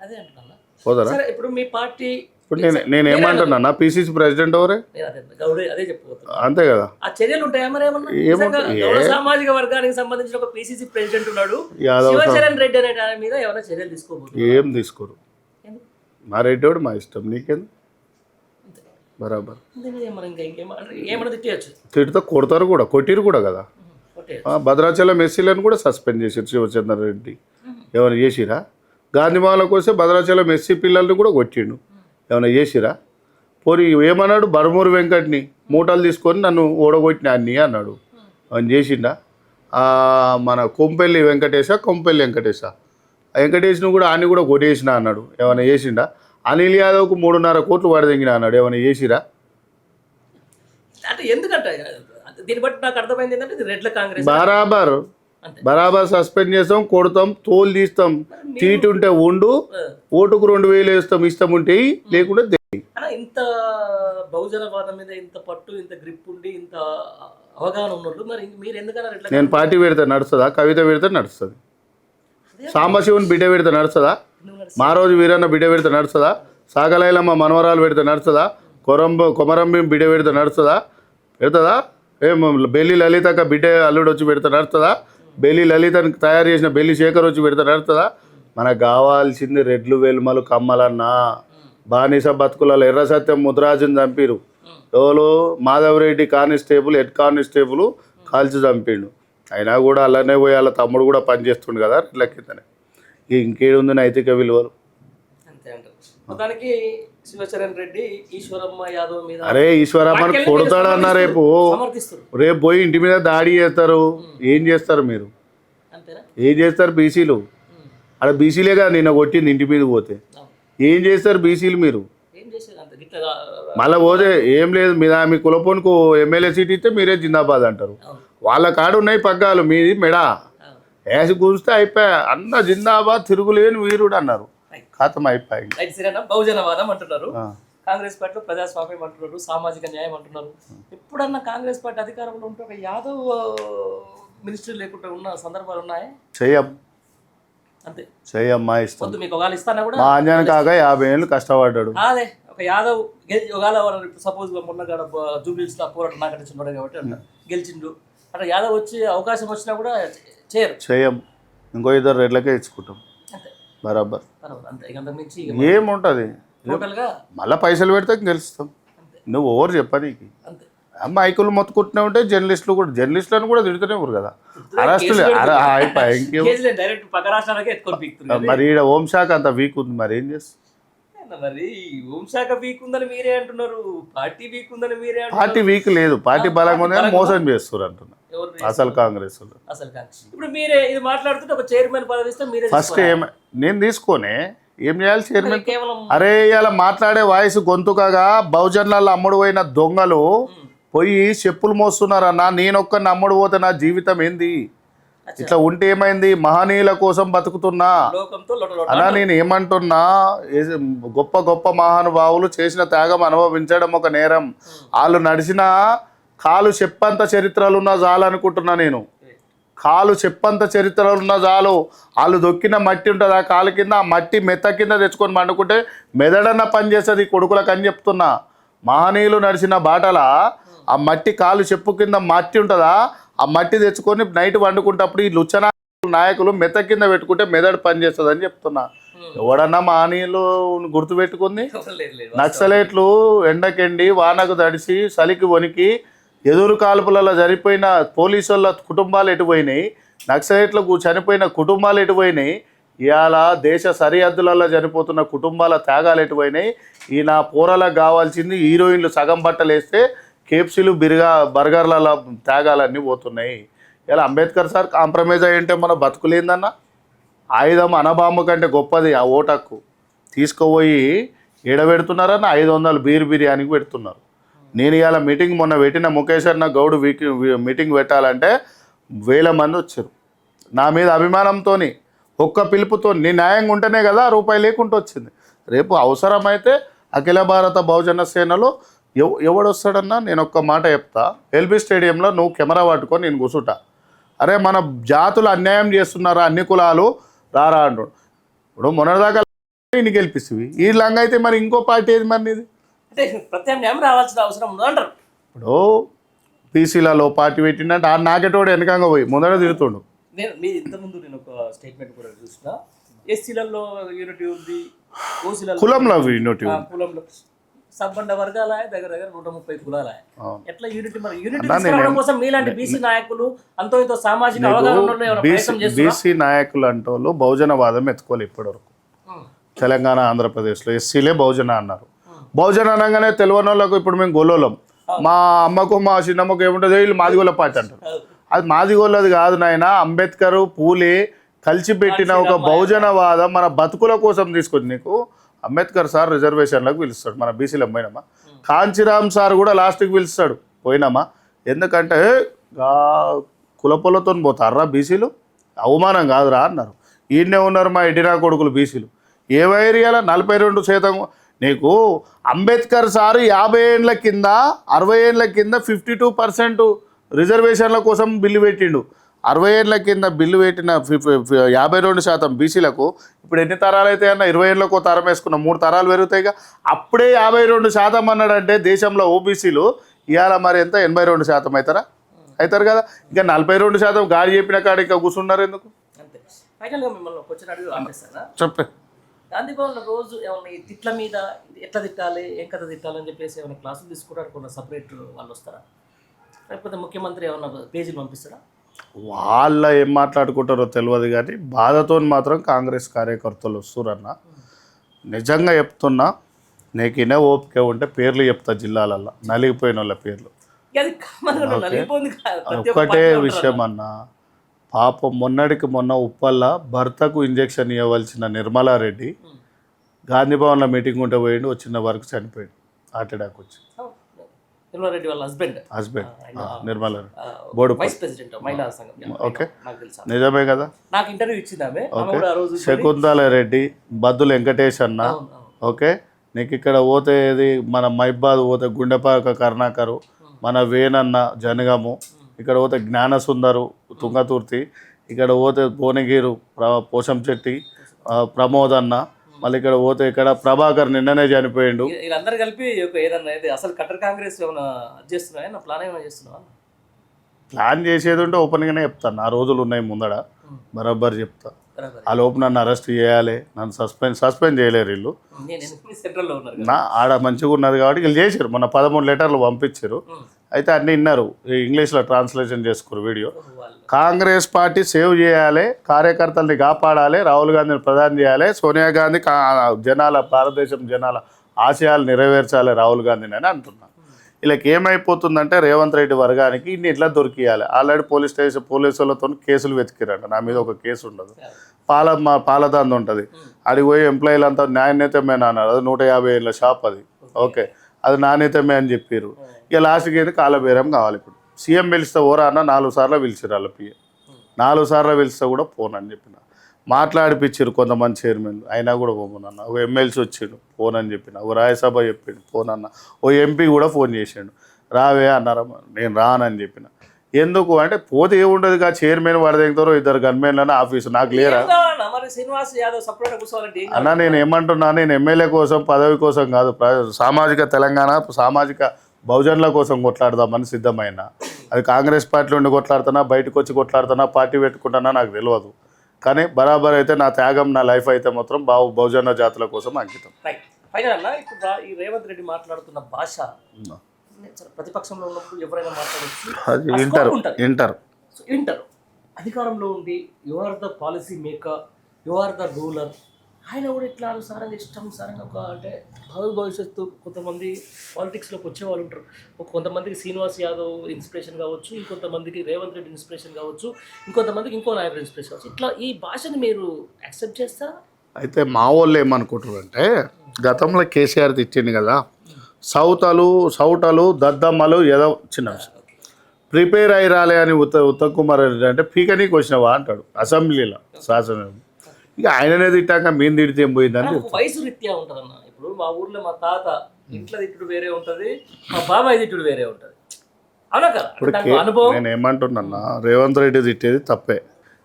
అదే అంటున్నా పోతారా? సరే. ఇప్పుడు మీ పార్టీ ఇప్పుడు నేను ఏమంటున్నా, పిసిసి ప్రెసిడెంట్ ఎవరే? నేను అదే గౌడే అదే చెప్పబోతున్నా. అంతే కదా. ఆ చర్యలు ఉంటాయా మరి ఏమన్నా? నిజంగా గౌడ సామాజిక వర్గానికి సంబంధించిన ఒక పిసిసి ప్రెసిడెంట్ ఉన్నాడు, యాదవ్ శివచరణ్ రెడ్డి అనే ఆయన మీద ఏమైనా చర్యలు తీసుకోబోతున్నారు? ఏం తీసుకోరు. ఎందుకు? మా రెడ్డి మా ఇష్టం, నీకేంది బరాబర్. మరి ఇంకా ఏమన్నా తిట్టేయచ్చు, తిడితే కొడతారు కూడా, కొట్టిరు కూడా కదా. కొట్టేయచ్చు. భద్రాచలం ఎస్సీలను కూడా సస్పెండ్ చేసారు శివచంద్ర రెడ్డి. ఏమైనా చేసిరా? గాంధీమాలకు వస్తే భద్రాచలం ఎస్సీ పిల్లల్ని కూడా కొట్టిండు. ఏమైనా చేసిరా? పోనీ ఏమన్నాడు, బరమూరు వెంకట్ని మూటలు తీసుకొని నన్ను ఓడగొట్టిన అన్ని అన్నాడు. అని చేసిండా? మన కొంపెల్లి వెంకటేశ వెంకటేష్ను కూడా అన్ని కూడా కొట్టేసిన అన్నాడు. ఏమైనా చేసిండా? అనిల్ యాదవ్కు 3.5 కోట్లు వడదెంగిన అన్నాడు. ఏమైనా చేసిరా? అంటే ఎందుకంటే దీన్ని బట్టి నాకు అర్థమైంది ఏంటంటే ఇది రెడ్ల కాంగ్రెస్ బరాబర్ సస్పెండ్ చేస్తాం, కొడతాం, తోలు తీస్తాం. తీటు ఉంటే ఉండు, ఓటుకు 2,000 వేస్తాం, ఇష్టం ఉంటే లేకుంటే ఇంత బహుజనవాదం మీద ఇంత పట్టు, ఇంత గ్రిప్ ఉండి, ఇంత అవగాహన ఉన్నట్లు మరి మీరు ఎందుకన్నా రెడ్ల? నేను పార్టీ పెడితే నడుస్తుందా? కవిత పెడితే నడుస్తుంది. సాంబశివుని బిడ్డ పెడితే నడుస్తుందా? మారోజు వీరన్న బిడ్డ పెడితే నడుస్తుందా? సాగలైలమ్మ మనవరాలు పెడితే నడుస్తుందా? కొమరంభీం బిడ్డ పెడితే నడుస్తుందా? పెడుతుందా? బెల్లి లలితక బిడ్డ అల్లుడు వచ్చి పెడితే నడుస్తుందా? బెల్లి లలితని తయారు చేసిన బెల్లి శేఖర్ వచ్చి పెడితే నడుస్తుందా? మనకు కావాల్సింది రెడ్లు వెలుమలు కమ్మలన్నా. బానిస బతుకులలో ఎర్ర సత్యం ముద్రాజుని చంపిరు. ఎవరు? మాధవరెడ్డి కానిస్టేబుల్, హెడ్ కానిస్టేబుల్ కాల్చి చంపిండు. అయినా కూడా అలానే పోయి వాళ్ళ తమ్ముడు కూడా పనిచేస్తుండు కదా రెడ్ల కిందనే. ఇంకేడుంది నైతిక విలువలు? అంతే అంటారు. మొత్తానికి శివచరణ్ రెడ్డి ఈశ్వరమ్మ యాదవ్ మీద అరే ఈశ్వరమ్మని కొడతాడన్న రేపు పోయి ఇంటి మీద దాడి చేస్తారు. ఏం చేస్తారు మీరు? ఏం చేస్తారు బీసీలు? అక్కడ బీసీలే కదా నిన్న కొట్టింది ఇంటి మీద పోతే. ఏం చేస్తారు బీసీలు మీరు? మళ్ళీ పోతే ఏం లేదు, మీ కులపోనికి ఎమ్మెల్యే సీట్ ఇస్తే మీరే జిందాబాద్ అంటారు. వాళ్ళ కాడు ఉన్నాయి పగ్గాలు, మీది మెడా వేసి కూస్తే అయిపోయా. అన్న జిందాబాద్ తిరుగులేని వీరుడు అన్నారు. ఖాతం అయిపోయి. బహుజనవాదం అంటున్నారు, కాంగ్రెస్ పార్టీలో ప్రజాస్వామ్యం అంటున్నారు, సామాజిక న్యాయం అంటున్నారు. ఎప్పుడన్నా కాంగ్రెస్ పార్టీ అధికారంలో ఉంటే ఒక యాదవ్ మినిస్టర్ లేకుండా ఉన్న సందర్భాలు ఉన్నాయా? చెయ్యం అంతే, చెయ్యమ్మా ఇష్టం. మీకు ఒకవేళ ఇస్తానా కూడా మా అంజన్ కాక 50 ఏళ్ళు కష్టపడ్డాడు. అదే ఒక యాదవ్ ఒకవేళ సపోజ్ మొన్న జూబ్లీస్ లో పోరాటం నాకంటే చిన్నవాడు కాబట్టి గెలిచిండు. అట్లా యాదవ్ వచ్చి అవకాశం వచ్చినా కూడా చెయ్యం. ఇంకో 2 రెడ్లకే ఇచ్చుకుంటాం బరాబర్. ఏముంటుంది? మళ్ళీ పైసలు పెడితే గెలుస్తాం. నువ్వు ఓవర్ చెప్పనీకి మైకులు మొత్తుకుంటూనే ఉంటే జర్నలిస్టులను కూడా తిడుతూనే ఊరు కదా. అరెస్టులు అయిపోయి మరి ఈడ హోంశాఖ అంత వీక్ ఉంది, మరి ఏం చేస్తాం? మరి హోంశాఖ వీక్ ఉందని మీరే అంటున్నారు, పార్టీ వీక్ ఉందని మీరే. పార్టీ వీక్ లేదు, పార్టీ బలంగా ఉందని మోసం చేస్తారు అంటున్నా అసలు కాంగ్రెస్. ఇప్పుడు మీరే ఇది మాట్లాడుతుంటే ఒక చైర్మన్ పదవి ఇస్తే మీరే ఫస్ట్ నేను తీసుకొని ఏం చేయాలి చైర్మన్? అరే ఇలా మాట్లాడే వాయిస్ గొంతుకగా బహుజన్లలో అమ్ముడు పోయిన దొంగలు పోయి చెప్పులు మోస్తున్నారన్నా. నేనొక్కరిని అమ్ముడు పోతే నా జీవితం ఏంది? ఇట్లా ఉంటే ఏమైంది? మహనీయుల కోసం బతుకుతున్నా అలా. నేను ఏమంటున్నా, గొప్ప గొప్ప మహానుభావులు చేసిన త్యాగం అనుభవించడం ఒక నేరం. వాళ్ళు నడిచిన కాలు చెప్పంత చరిత్రలున్నా చాలు అనుకుంటున్నా నేను. కాలు చెప్పంత చరిత్రలున్నా చాలు. వాళ్ళు దొక్కిన మట్టి ఉంటుంది ఆ కాలు కింద, ఆ మట్టి మెత్త కింద తెచ్చుకొని పండుకుంటే మెదడన్న పని చేస్తుంది కొడుకులకు అని చెప్తున్నా. మహనీయులు నడిచిన బాటల ఆ మట్టి కాలు చెప్పు కింద మట్టి ఉంటుందా, ఆ మట్టి తెచ్చుకొని నైట్ వండుకుంటప్పుడు ఈ లుచ్చన నాయకులు మెత్త కింద పెట్టుకుంటే మెదడు పని చేస్తుంది అని చెప్తున్నా. ఎవడన్నా మహనీయులు గుర్తుపెట్టుకుంది? నక్సలైట్లు ఎండకెండి వానకు తడిసి చలికి వణికి ఎదురు కాల్పులలో చనిపోయిన పోలీసు వాళ్ళ కుటుంబాలు ఎటుపోయినాయి, నక్సలైట్లకు చనిపోయిన కుటుంబాలు ఎటుపోయినాయి, ఇవాళ దేశ సరిహద్దులలో చనిపోతున్న కుటుంబాల త్యాగాలు ఎటుపోయినాయి. ఈ నా పోరాలకు కావాల్సింది హీరోయిన్లు సగం బట్టలు వేస్తే కేప్సీలు బర్గర్ల త్యాగాలన్నీ పోతున్నాయి. ఇలా అంబేద్కర్ సార్ కాంప్రమైజ్ అయ్యింటే మన బతుకులేందన్న. ఆయుధం అనబాంబు కంటే గొప్పది ఆ ఓటక్కు. తీసుకుపోయి ఏడ పెడుతున్నారన్న 500 బిర్యానీకి పెడుతున్నారు. నేను ఇవాళ మీటింగ్ మొన్న పెట్టిన ముఖేష్ అన్న గౌడ్ మీటింగ్ పెట్టాలంటే 1000 మంది వచ్చారు. నా మీద అభిమానంతో ఒక్క పిలుపుతో నీ న్యాయంగా ఉంటేనే కదా రూపాయి లేకుండా వచ్చింది. రేపు అవసరమైతే అఖిల భారత బహుజన సేనలో ఎవడొస్తాడన్నా నేను ఒక్క మాట చెప్తా, ఎల్బీ స్టేడియంలో నువ్వు కెమెరా పట్టుకొని నేను కూర్చుంటా, అరే మన జాతులు అన్యాయం చేస్తున్నారా అన్ని కులాలు రారా అంటాడు. ఇప్పుడు మొన్నటిదాకా ఇన్ని గెలిపిస్తుంది ఈ లంగా అయితే మరి ఇంకో పార్టీ ఏది మరి ఇది అంటే ప్రత్యామ్నాయం రావాల్సిన అవసరం ఉందో అంటారు. ఇప్పుడు బీసీలలో పార్టీ పెట్టిందంటే ఆ నాకెటోడు వెనకంగా పోయి ముందర తిరుగుతుండు. మీ ఇంతకుముందు నేను ఒక స్టేట్మెంట్ కూడా చూసిన, ఎస్సీలలో యూనిటీ ఉంది, ఓసీలలో కులంలో యూనిటీ ఉంది, కులంలో సబ్బండ వర్గాల దగ్గర 130 కులాల ఎట్లా యూనిటీ, మరి యూనిటీ అన్నా తీసుకోవడం కోసం మీలాంటి బీసీ నాయకులు అంతో ఇంతో సామాజిక అవగాహన ఉన్న వాళ్ళు ప్రయత్నం చేస్తున్నారు. బీసీ నాయకులు అంటే వాళ్ళు బహుజనవాదం ఎత్తుకోవాలి. ఇప్పటివరకు తెలంగాణ ఆంధ్రప్రదేశ్లో ఎస్సీలే బహుజన అన్నారు. బహుజన అనగానే తెలియని వాళ్ళకు ఇప్పుడు మేము గొల్లోలం, మా అమ్మకు మా చిన్నమ్మకు ఏముంటుంది వీళ్ళు మాదిగోళ్ళ పార్టీ అంటారు. అది మాదిగోళ్ళది కాదు నాయన, అంబేద్కర్ పూలే కలిసి పెట్టిన ఒక బహుజనవాదం మన బతుకుల కోసం తీసుకొచ్చి నీకు అంబేద్కర్ సార్ రిజర్వేషన్లకు పిలుస్తాడు. మన బీసీలో పోయినామా, కాంచీరామ్ సార్ కూడా లాస్ట్కి పిలుస్తాడు పోయినామా, ఎందుకంటే కులపొలతో పోతారా బీసీలు, అవమానం కాదురా అన్నారు. ఈయనే ఉన్నారు మా ఎడినా కొడుకులు బీసీలు, ఏ ఏరియాలో 42% నీకు అంబేద్కర్ సార్ 50 ఏళ్ళ కింద 60 ఏళ్ళ కింద 52% రిజర్వేషన్ల కోసం బిల్లు పెట్టిండు. 60 ఏళ్ళ కింద బిల్లు పెట్టిన 52% బీసీలకు ఇప్పుడు ఎన్ని తరాలు అయితే అన్న 20 ఏళ్ళకు తరం వేసుకున్న 3 తరాలు పెరుగుతాయిగా. అప్పుడే 52% అన్నాడంటే దేశంలో ఓబీసీలు ఇవాళ మరి ఎంత 82% అవుతారా, అవుతారు కదా. ఇంకా 42% గాడి చెప్పిన కాడ ఇంకా కూర్చున్నారు ఎందుకు. అంతే. ఫైనల్గా మిమ్మల్ని క్వశ్చన్ అడిగి ఆపేస్తారా, చెప్పే గాంధీ భవన్లో రోజు ఏమన్నా ఈ తిట్ల మీద ఎట్లా తిట్టాలి ఏం కథ తిట్టాలని చెప్పేసి ఏమైనా క్లాసులు తీసుకోవడానికి ఉన్న సపరేట్ వాళ్ళు వస్తారా, లేకపోతే ముఖ్యమంత్రి ఏమన్నా పేజీలు పంపిస్తారా? వాళ్ళ ఏం మాట్లాడుకుంటారో తెలియదు కానీ బాధతో మాత్రం కాంగ్రెస్ కార్యకర్తలు వస్తురన్న. నిజంగా చెప్తున్నా, నీకు ఇనే ఓపిక ఉంటే పేర్లు చెప్తా జిల్లాలల్లో నలిగిపోయిన వాళ్ళ పేర్లు. ఒక్కటే విషయం అన్న, పాపం మొన్నటికి మొన్న ఉప్పల్ల భర్తకు ఇంజెక్షన్ ఇవ్వవలసిన నిర్మలారెడ్డి గాంధీ భవన్లో మీటింగ్ ఉంటే పోయిండు, వచ్చిన వరకు చనిపోయాడు, హార్ట్ అటాక్ వచ్చి. నిర్మలారెడ్డి వాళ్ళ husband Nirmala Reddy board vice president మహిళా సంఘం. ఓకే, నిజమే కదా. నాకు ఇంటర్వ్యూ ఇచ్చింది ఆమె. శకుంతల రెడ్డి, బద్దుల వెంకటేష్ అన్న. ఓకే, నీకు ఇక్కడ పోతే ఏది మన మైబాద్ పోతే గుండెపాక కరుణాకరు, మన వేనన్న జనగము, ఇక్కడ పోతే జ్ఞానసుందరు తుంగతుర్తి, ఇక్కడ పోతే భువనగిరు పోషంచెట్టి ప్రమోద్ అన్న, మళ్ళీ ఇక్కడ పోతే ఇక్కడ ప్రభాకర్ నిన్ననే చనిపోయిండు. వీళ్ళందరూ కలిపి ఏదన్నా అసలు కట్టర్ కాంగ్రెస్ ఏమైనా చేస్తున్నా నా ప్లాన్ ఏమైనా చేస్తున్నావా? ప్లాన్ చేసేది ఉంటే ఓపెన్గానే చెప్తాను, ఆ రోజులు ఉన్నాయి ముందడ బరాబర్ చెప్తా. ఆ లోపు నన్ను అరెస్ట్ చేయాలి, నన్ను సస్పెండ్ చేయలేరు వీళ్ళు. నా ఆడ మంచిగా ఉన్నది కాబట్టి వీళ్ళు చేశారు, మొన్న 13 లెటర్లు పంపించారు. అయితే అన్నీ విన్నారు, ఇంగ్లీష్లో ట్రాన్స్లేషన్ చేసుకోరు వీడియో. కాంగ్రెస్ పార్టీ సేవ్ చేయాలి, కార్యకర్తల్ని కాపాడాలి, రాహుల్ గాంధీని ప్రధాని చేయాలి, సోనియా గాంధీ జనాల భారతదేశం జనాల ఆశయాలు నెరవేర్చాలి రాహుల్ గాంధీని అని అంటున్నాను. వీళ్ళకి ఏమైపోతుందంటే రేవంత్ రెడ్డి వర్గానికి ఇన్ని ఎట్లా దొరికియాలి. ఆల్రెడీ పోలీసులతో కేసులు వెతికిరంట, నా మీద ఒక కేసు ఉండదు. పాలదంద ఉంటుంది, అడిగి పోయి ఎంప్లాయీలు అంతా నాణ్యతమే అన్నారు, అది 150 ఏళ్ళ షాప్ అది. ఓకే, అది నాణ్యతమే అని చెప్పారు. ఇక లాస్ట్కి ఏది కాలబేరం కావాలి. ఇప్పుడు సీఎం పిలిస్తే ఓరా అన్న 4 సార్లు పిలిచారు, వాళ్ళ పిఏ 4 సార్లు పిలిస్తే కూడా ఫోన్ అని చెప్పిన, మాట్లాడిపించారు కొంతమంది చైర్మన్లు, అయినా కూడా పోమన్నా. ఒక ఎమ్మెల్సీ వచ్చిండు ఫోన్ అని చెప్పిన, ఒక రాజ్యసభ చెప్పిండు ఫోన్ అన్న, ఓ ఎంపీ కూడా ఫోన్ చేసిండు రావే అన్నారమ్మా, నేను రానని చెప్పిన. ఎందుకు అంటే పోతే ఏముండదు, కా చైర్మన్ వాడి దగ్గర 2 గన్మెన్లని ఆఫీసు నాకు లేరా అన్న. నేను ఏమంటున్నా, నేను ఎమ్మెల్యే కోసం పదవి కోసం కాదు, సామాజిక తెలంగాణ సామాజిక బహుజనుల కోసం కొట్లాడదామని సిద్ధమైనా. అది కాంగ్రెస్ పార్టీలో ఉండి కొట్లాడుతున్నా, బయటకు వచ్చి కొట్లాడుతున్నా, పార్టీ పెట్టుకుంటున్నా నాకు తెలియదు. కానీ బరాబర్ అయితే నా త్యాగం, నా లైఫ్ అయితే మాత్రం బహుజన జాతుల కోసం అంకితం. ఫైనల్ అన్న, ఇప్పుడు ఈ రేవంత్ రెడ్డి మాట్లాడుతున్న భాష ప్రతిపక్షంలో ఉన్నప్పుడు ఎవరైనా మాట్లాడచ్చు, వింటారు. అధికారంలో ఉండి you are the policy maker, you are the ruler, ఆయన కూడా ఇట్లా అనుసారంగా ఇష్టానుసారంగా ఒక అంటే భవిష్యత్తు కొంతమంది పాలిటిక్స్లోకి వచ్చే వాళ్ళు ఉంటారు. కొంతమందికి శ్రీనివాస్ యాదవ్ ఇన్స్పిరేషన్ కావచ్చు, ఇంకొంతమందికి రేవంత్ రెడ్డి ఇన్స్పిరేషన్ కావచ్చు, ఇంకొంతమందికి ఇంకో నాయకుడు ఇన్స్పిరేషన్ కావచ్చు. ఇట్లా ఈ భాషని మీరు యాక్సెప్ట్ చేస్తారా? అయితే మా వాళ్ళు ఏమనుకుంటారు అంటే గతంలో కేసీఆర్ తిట్టిండు కదా, సౌటలు దద్దమ్మలు ఏదో చిన్న విషయం ప్రిపేర్ అయి రాలే అని ఉత్తమ్ కుమార్ రెడ్డి అంటే పీకనీకి వచ్చినావా అంటాడు అసెంబ్లీలో శాసనం. ఇక ఆయననే తిట్టాక మేము తిడితే ఏం పోయిందని ఒక వయసు రీత్యా ఉంటుందన్న. ఇప్పుడు మా ఊర్లో మా తాత ఇంట్లో తిట్టుడు వేరే ఉంటుంది, మా బాబాయ్ తిట్టుడు వేరే ఉంటుంది. అవునా కదా? ఇప్పుడు నాకు అనుభవం. నేను ఏమంటున్నా, రేవంత్ రెడ్డి తిట్టేది తప్పే.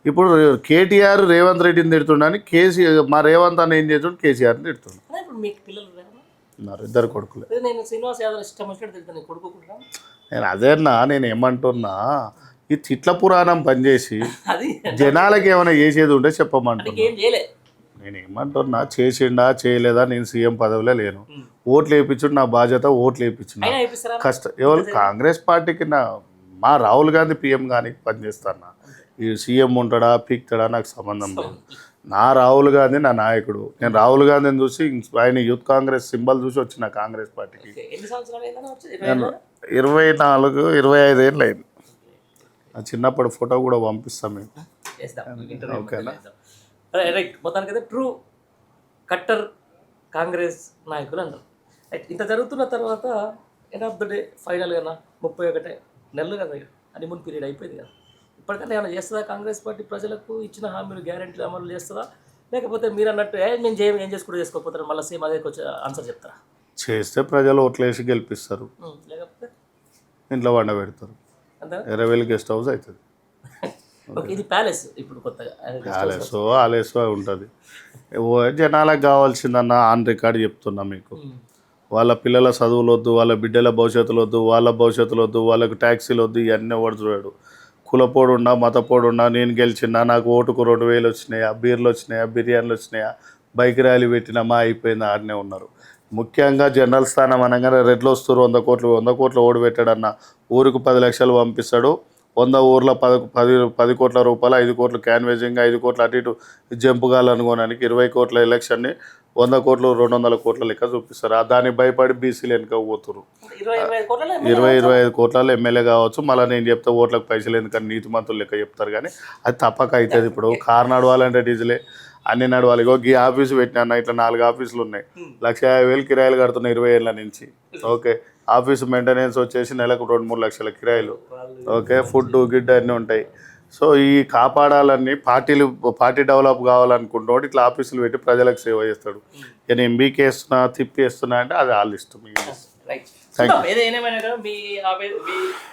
ఇప్పుడు కేటీఆర్ రేవంత్ రెడ్డిని తిడుతుండని కేసీఆర్ మా రేవంత్ అన్న ఏం చేస్తుండు కేసీఆర్ని తిడుతుండు. అదే ఇప్పుడు మీకు పిల్లలు లేరా? ఉన్నారు, ఇద్దరు కొడుకులే. అదే నేను శ్రీనివాస్ యాదవ్ ఇష్టం వచ్చినట్టు తిడతాను, నేను కొడుకుంటున్నా. నేను అదేనా నేను ఏమంటున్నా, ఈ తిట్ల పురాణం పనిచేసి అది జనాలకి ఏమైనా చేసేది ఉంటే చెప్పమంటున్నా. ఏం చేయలే. నేను ఏమంటున్నా, చేసిండా చేయలేదా, నేను సీఎం పదవిలో లేను. ఓట్లు వేయించుడు నా బాధ్యత, ఓట్లు వేయించిన అయినా అయిపిస్తారా? కష్టం ఎవరు కాంగ్రెస్ పార్టీకి మా రాహుల్ గాంధీ పీఎం కానీ పనిచేస్తాను. ఈ సీఎం ఉంటాడా పీక్తాడా నాకు సంబంధం లేదు. నా రాహుల్ గాంధీ నా నాయకుడు. నేను రాహుల్ గాంధీని చూసి ఆయన యూత్ కాంగ్రెస్ సింబల్ చూసి వచ్చిన కాంగ్రెస్ పార్టీకి. ఎన్ని సంవత్సరాలు అయిందన్నా వచ్చి? నేను 24, 25 ఏళ్ళు అయింది. నా చిన్నప్పుడు ఫోటో కూడా పంపిస్తాం మీకు. ఓకేనా? రైట్. మొత్తానికి అయితే ట్రూ కట్టర్ కాంగ్రెస్ నాయకులు అంటారు. రైట్. ఇంత జరుగుతున్న తర్వాత ఎండ్ ఆఫ్ ద డే ఫైనల్గా 31 నెలలు కదా హనీమూన్ పీరియడ్ అయిపోయింది కదా. ఇప్పటికన్నా ఏమైనా చేస్తుందా కాంగ్రెస్ పార్టీ? ప్రజలకు ఇచ్చిన హామీలు గ్యారెంటీలు అమలు చేస్తుందా? లేకపోతే మీరు అన్నట్టు మేము ఏం చేసుకోకపోతారు, మళ్ళీ సేమ్ అదే వచ్చి ఆన్సర్ చెప్తారా? చేస్తే ప్రజలు ఓట్లేసి గెలిపిస్తారు, లేకపోతే ఇంట్లో వండ పెడతారు, అంతే. 20,000 గెస్ట్ హౌస్ అవుతుంది. ఓకే, ఇది ప్యాలెస్ ఇప్పుడు కొత్తగా ఆలస్యం ఉంటుంది. జనాలకు కావాల్సిందన్న ఆన్ రికార్డ్ చెప్తున్నా మీకు. వాళ్ళ పిల్లల చదువులు వద్దు, వాళ్ళ బిడ్డల భవిష్యత్తులు వద్దు, వాళ్ళ భవిష్యత్తులు వద్దు, వాళ్ళకు ట్యాక్సీలు వద్దు, ఇవన్నీ ఎవడు చూడాడు. కులపోడున్నా మతపోడున్నా నేను గెలిచినా నాకు ఓటుకు 2,000 వచ్చినాయా, బీర్లు వచ్చినాయా, బిర్యానీలు వచ్చినాయా, బైక్ ర్యాలీ పెట్టినామా అయిపోయిందా, ఆడనే ఉన్నారు. ముఖ్యంగా జనరల్ స్థానం అనగానే రెడ్లు వస్తారు, 100 కోట్లు ఓడి పెట్టాడన్న ఊరికి 10 లక్షలు పంపిస్తాడు. 100 ఊర్లో 10 కోట్ల రూపాయలు, 5 కోట్లు క్యాన్వేజింగ్, 5 కోట్లు అటు ఇటు జంపుగాలనుకోవడానికి 20 కోట్ల ఎలక్షన్ని 100 కోట్లు 200 కోట్ల లెక్క చూపిస్తారు. దానికి భయపడి బీసీలు వెనుక పోతున్నారు. 20-25 కోట్లలో ఎమ్మెల్యే కావచ్చు. మళ్ళీ నేను చెప్తే ఓట్లకు పైసలు ఎందుకని నీతి మంతులు లెక్క చెప్తారు, కానీ అది తప్పక అవుతుంది. ఇప్పుడు కారు నడవాలంటే డీజిలే, అన్ని నడవాలి. ఈ ఆఫీసు పెట్టినా ఇట్లా 4 ఆఫీసులు ఉన్నాయి, 150,000 కిరాయిలు కడుతున్నాయి 20 ఏళ్ళ నుంచి. ఓకే, ఆఫీసు మెయింటెనెన్స్ వచ్చేసి నెలకు 2-3 లక్షల కిరాయిలు. ఓకే, ఫుడ్ గిడ్ అన్నీ ఉంటాయి. సో ఈ కాపాడాలన్నీ పార్టీ డెవలప్ కావాలనుకుంటున్నాడు, ఇట్లా ఆఫీసులు పెట్టి ప్రజలకు సేవ చేస్తాడు. నేను ఎంబీకేస్తున్నా తిప్పేస్తున్నా అంటే అది వాళ్ళ ఇష్టం. ఏదేమైనా మీ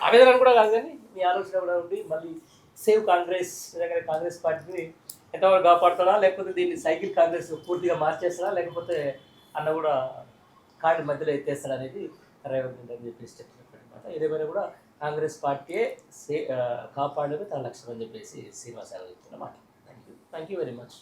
ఆవేదన కూడా కాదు, కానీ మీ ఆలోచన కూడా ఉండి మళ్ళీ సేవ్ కాంగ్రెస్ కాంగ్రెస్ పార్టీని ఎంతవరకు కాపాడుతాడా, లేకపోతే దీన్ని సైకిల్ కాంగ్రెస్ పూర్తిగా మార్చేస్తాడా, లేకపోతే అన్న కూడా కార్డు మధ్యలో ఎత్తేస్తాడా అనేది రేవంత్ రెడ్డి అని చెప్పేసి చెప్తున్నమాట. ఏదేమైనా కూడా కాంగ్రెస్ పార్టీయే కాపాడేది తన లక్ష్యం అని చెప్పేసి శ్రీనివాస్ యాదవ్ చెప్తున్నమాట. Thank you very much.